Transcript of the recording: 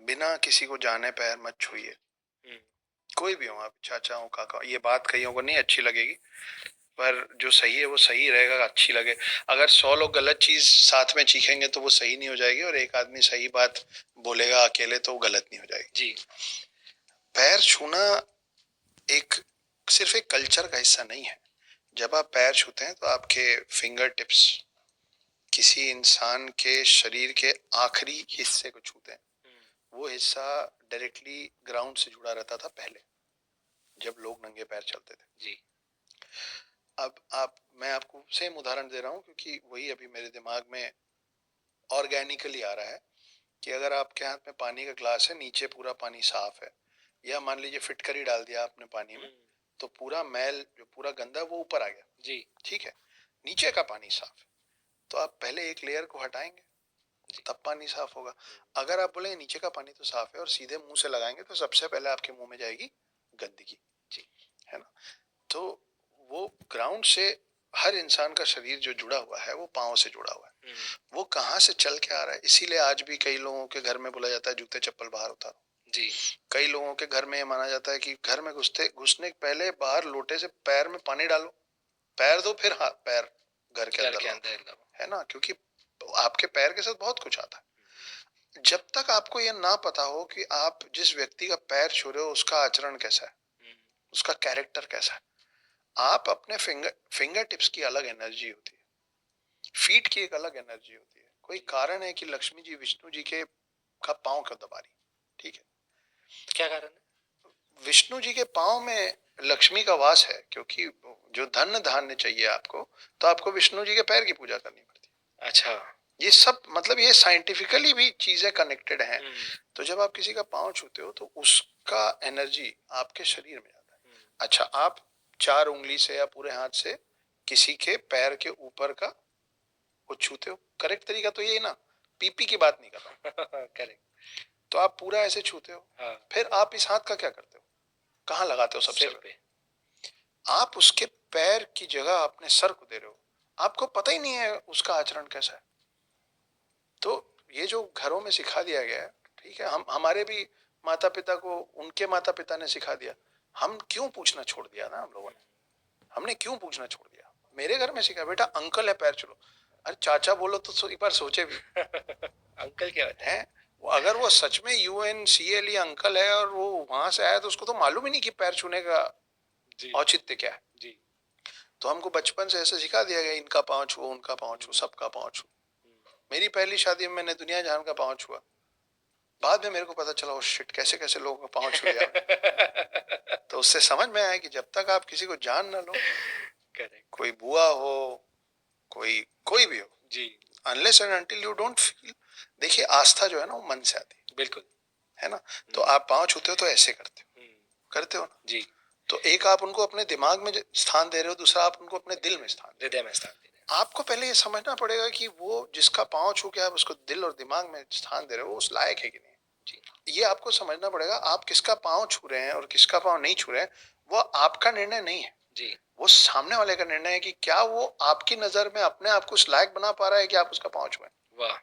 बिना किसी को जाने पैर मत छूइए। कोई भी हो आप, चाचा हो, काका हो। ये बात कईयों को नहीं अच्छी लगेगी, पर जो सही है वो सही रहेगा, अच्छी लगे। अगर 100 लोग गलत चीज साथ में चीखेंगे तो वो सही नहीं हो जाएगी, और एक आदमी सही बात बोलेगा अकेले तो वो गलत नहीं हो जाएगी। जी। पैर छूना सिर्फ एक कल्चर का हिस्सा नहीं है। जब आप पैर छूते हैं तो आपके फिंगर टिप्स किसी इंसान के शरीर के आखिरी हिस्से को छूते हैं। वो हिस्सा डायरेक्टली ग्राउंड से जुड़ा रहता था पहले, जब लोग नंगे पैर चलते थे। जी। अब मैं आपको सेम उदाहरण दे रहा हूँ क्योंकि वही अभी मेरे दिमाग में ऑर्गेनिकली आ रहा है कि अगर आपके हाथ में पानी का ग्लास है, नीचे पूरा पानी साफ है, या मान लीजिए फिटकरी डाल दिया आपने पानी में, तो पूरा मैल जो पूरा गंदा वो ऊपर आ गया। जी। ठीक है, नीचे का पानी साफ है, तो आप पहले एक लेयर को हटाएंगे तब पानी साफ होगा। अगर आप बोलेंगे नीचे का पानी तो साफ है और सीधे मुंह से लगाएंगे तो सबसे पहले आपके मुंह में जाएगी गंदगी। जी। है ना? तो वो ग्राउंड से हर इंसान का शरीर जो जुड़ा हुआ है वो पांव से जुड़ा हुआ है। वो कहाँ से चल के आ रहा है, इसीलिए आज भी कई लोगों के घर में बोला जाता है जूते चप्पल बाहर उतारो। जी। कई लोगों के घर में ये माना जाता है कि घर में घुसने के पहले बाहर लोटे से पैर में पानी डालो, पैर दो, फिर हाथ पैर घर के अंदर लाओ। है ना? क्योंकि आपके पैर के साथ बहुत कुछ आता है। जब तक आपको ये ना पता हो कि आप जिस व्यक्ति का पैर छू रहे हो उसका आचरण कैसा है, उसका कैरेक्टर कैसा है, आप अपने फिंगर टिप्स की अलग एनर्जी होती है, फीट की एक अलग एनर्जी होती है। कोई कारण है कि लक्ष्मी जी विष्णु जी के पांव क्यों दबा रही? ठीक है, क्या कारण है? विष्णु जी के पांव में लक्ष्मी का वास है, क्योंकि जो धन धान्य चाहिए आपको, तो आपको विष्णु जी के पैर की पूजा करनी पड़ती है। अच्छा, ये सब मतलब ये साइंटिफिकली भी चीजें कनेक्टेड हैं। तो जब आप किसी का पांव छूते हो तो उसका एनर्जी आपके शरीर में जाता है। अच्छा, आप 4 उंगली से या पूरे हाथ से किसी के पैर के ऊपर का वो छूते हो, करेक्ट तरीका तो यही ना, पीपी की बात नहीं कर रहा। करेक्ट। तो आप पूरा ऐसे छूते हो। हाँ। फिर आप इस हाथ का क्या करते हो, कहाँ लगाते हो? सबसे पहले आप उसके पैर की जगह अपने सर को दे रहे हो, आपको पता ही नहीं है उसका आचरण कैसा है। तो ये जो घरों में सिखा दिया गया है, ठीक है, हमारे भी माता पिता को उनके माता पिता ने सिखा दिया, हम क्यों पूछना छोड़ दिया ना, हम लोगों ने, हमने क्यों पूछना छोड़ दिया? मेरे घर में सिखा, बेटा अंकल है पैर छू। अरे चाचा बोलो तो एक बार सोचे भी। अंकल क्या है? अगर वो सच में UNCLE अंकल है और वो वहां से आया तो उसको तो मालूम ही नहीं कि पैर छूने का औचित्य क्या है। जी। तो हमको बचपन से ऐसे सिखा दिया गया, इनका पांव छुओ, उनका पांव छुओ, सबका पांव छुओ। मेरी पहली शादी में मैंने दुनिया जहान का पांव छुआ, बाद में मेरे को पता चला, ओ शिट, कैसे कैसे लोगों का पांव छू लिया। तो उससे समझ में आया कि जब तक आप किसी को जान ना लो, कोई बुआ हो, कोई भी हो, जी, unless and until you don't feel. देखिए, आस्था जो है ना वो मन से आती है। बिल्कुल। है ना? तो आप पांव छूते हो तो ऐसे करते हो ना? जी। तो एक आप उनको अपने दिमाग में स्थान दे रहे हो, दूसरा आप उनको अपने दिल में स्थान दे रहे हो। आपको पहले ये समझना पड़ेगा कि वो जिसका पांव छू के आप उसको दिल और दिमाग में स्थान दे रहे हो, उस लायक है कि नहीं। जी। ये आपको समझना पड़ेगा। आप किसका पांव छू रहे हैं और किसका पांव नहीं छू रहे हैं, वो आपका निर्णय नहीं है। जी। वो सामने वाले का निर्णय है कि क्या वो आपकी नजर में अपने आप को उस लायक बना पा रहा है कि आप उसका पांव छुएं। वाह।